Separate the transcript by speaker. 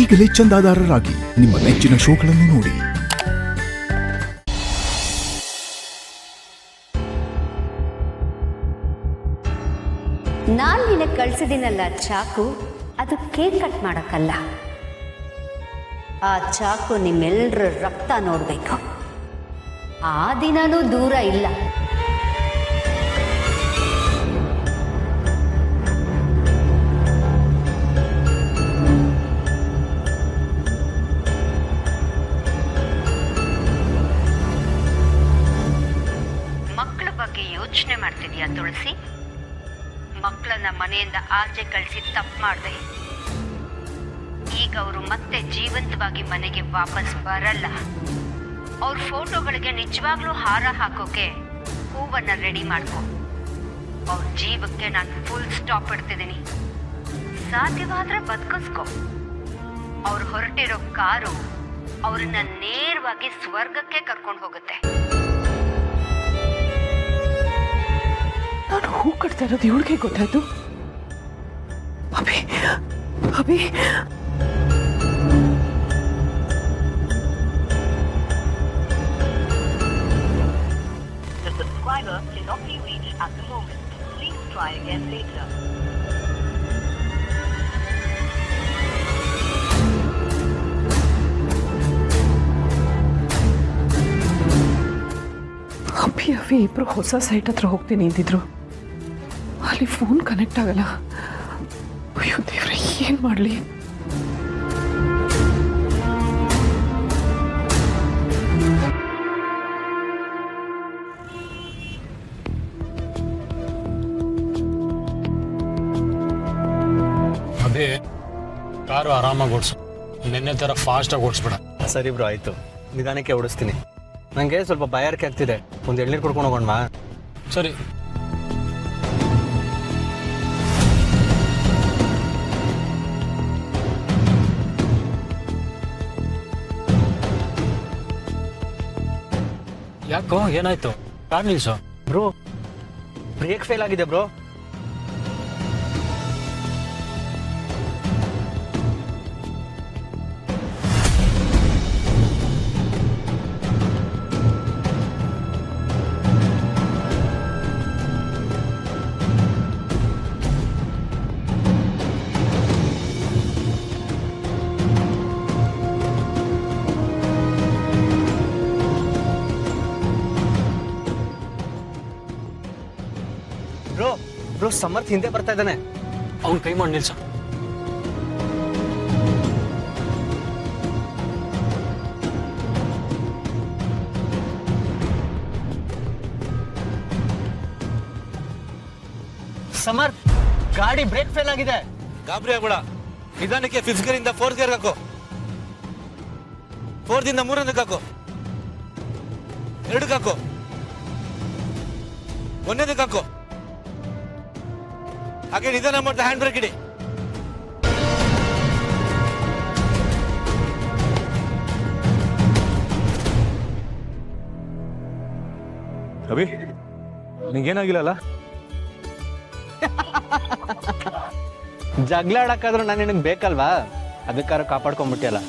Speaker 1: ಈಗಲೇ ಚಂದಾದಾರರಾಗಿ ನಿಮ್ಮ ನೆಚ್ಚಿನ ಶೋಗಳನ್ನು ನೋಡಿ.
Speaker 2: ನಾನು ನಿನಗೆ ಕಳಿಸಿದ್ದೀನಲ್ಲ ಚಾಕು, ಅದು ಕೇಕ್ ಕಟ್ ಮಾಡೋಕ್ಕಲ್ಲ. ಆ ಚಾಕು ನಿಮ್ಮೆಲ್ಲರ ರಕ್ತ ನೋಡಬೇಕು. ಆ ದಿನನೂ ದೂರ ಇಲ್ಲ. ಮಕ್ಕಳ ಬಗ್ಗೆ ಯೋಚನೆ ಮಾಡ್ತಿದ್ಯಾ ತುಳಸಿ? ಮಕ್ಕಳನ್ನ ಮನೆಯಿಂದ ಆಚೆ ಕಳಿಸಿ ತಪ್ಪು ಮಾಡಿದೆ. ಈಗ ಅವರು ಮತ್ತೆ ಜೀವಂತವಾಗಿ ಮನೆಗೆ ವಾಪಸ್ ಬರಲ್ಲ. ಅವ್ರ ಫೋಟೋಗಳಿಗೆ ನಿಜವಾಗ್ಲೂ ಹಾರ ಹಾಕೋಕೆ ಹೂವನ್ನ ರೆಡಿ ಮಾಡ್ಕೊ. ಅವ್ರ ಜೀವಕ್ಕೆ ನಾನು ಫುಲ್ ಸ್ಟಾಪ್ ಇಡ್ತಿದ್ದೀನಿ. ಸಾಧ್ಯವಾದ್ರೆ ಬದುಕಿಸ್ಕೊ. ಅವ್ರು ಹೊರಟಿರೋ ಕಾರು ಅವ್ರನ್ನ ನೇರವಾಗಿ ಸ್ವರ್ಗಕ್ಕೆ ಕರ್ಕೊಂಡು ಹೋಗುತ್ತೆ.
Speaker 3: ನಾನು ಹೂ ಕಟ್ತಾ ಇರೋದು ಇವಳಿಗೆ ಗೊತ್ತಾಯ್ತು. Abhi Abhi
Speaker 4: The subscriber cannot be reached at the moment. Please try again later.
Speaker 3: Abhi ಇಬ್ರು ಹೊಸ ಸೈಟ್ ಹತ್ರ ಹೋಗ್ತೀನಿ ಅಂತಿದ್ರು. ಅಲ್ಲಿ ಫೋನ್ ಕನೆಕ್ಟ್ ಆಗಲ್ಲ. ಅಯ್ಯೋ ದೇವ್ರೆ, ಏನ್ ಮಾಡ್ಲಿ?
Speaker 5: ಅದೇ ಕಾರು ಆರಾಮಾಗಿ ಓಡಿಸು, ನಿನ್ನೆ ಥರ ಫಾಸ್ಟಾಗಿ ಓಡಿಸ್ಬೇಡ.
Speaker 6: ಸರಿ ಬ್ರೋ, ಆಯಿತು. ನಿಧಾನಕ್ಕೆ ಓಡಿಸ್ತೀನಿ. ನನಗೆ ಸ್ವಲ್ಪ ಬಾಯಾರಿಕೆ ಆಗ್ತಿದೆ. ಒಂದು ಎಳ್ನೀರು ಕುಡ್ಕೊಂಡು ಹೋಗೋಣವಾ?
Speaker 5: ಸರಿ. ಯಾಕೋ, ಏನಾಯ್ತು? ಕಾರ್ ನಿಲ್ಸು.
Speaker 6: ಬ್ರೋ, ಬ್ರೇಕ್ ಫೇಲ್ ಆಗಿದೆ ಬ್ರೋ. ಬ್ರೋ ಬ್ರೋ, ಸಮರ್ಥ್ ಹಿಂದೆ ಬರ್ತಾ ಇದ್ದಾನೆ.
Speaker 5: ಅವ್ನು ಕೈ ಮಾಡಿ ನಿಲ್ಸು.
Speaker 6: ಸಮರ್ಥ್, ಗಾಡಿ ಬ್ರೇಕ್ ಫೇಲ್ ಆಗಿದೆ.
Speaker 7: ಗಾಬರಿ ಆಗ್ಬೇಡ. ನಿಧಾನಕ್ಕೆ 5th ಗೇರಿಂದ 4th ಗೇರ್ ಹಾಕೋ. 4th ಇಂದ 3ನೇ ಹಾಕೋ. 2ಕ್ಕೆ ಹಾಕೋ. 1ನೇದಕ್ಕೆ ಹಾಕೋ. ಹಾಗೆ ನಿಧಾನ ಮಾಡ್ತಾ ಹ್ಯಾಂಡ್ ಬ್ರೇಕ್ ಇಡಿ.
Speaker 8: ಅಭಿ, ನಿಂಗೇನಾಗಿಲ್ಲಲ್ಲ?
Speaker 6: ಜಗಳ ಆಡಕ್ಕಾದ್ರೂ ನಾನು ನಿನಗೆ ಬೇಕಲ್ವಾ? ಅದಕ್ಕಾರ ಕಾಪಾಡ್ಕೊಂಡ್ಬಿಟ್ಟಿಯಲ್ಲ.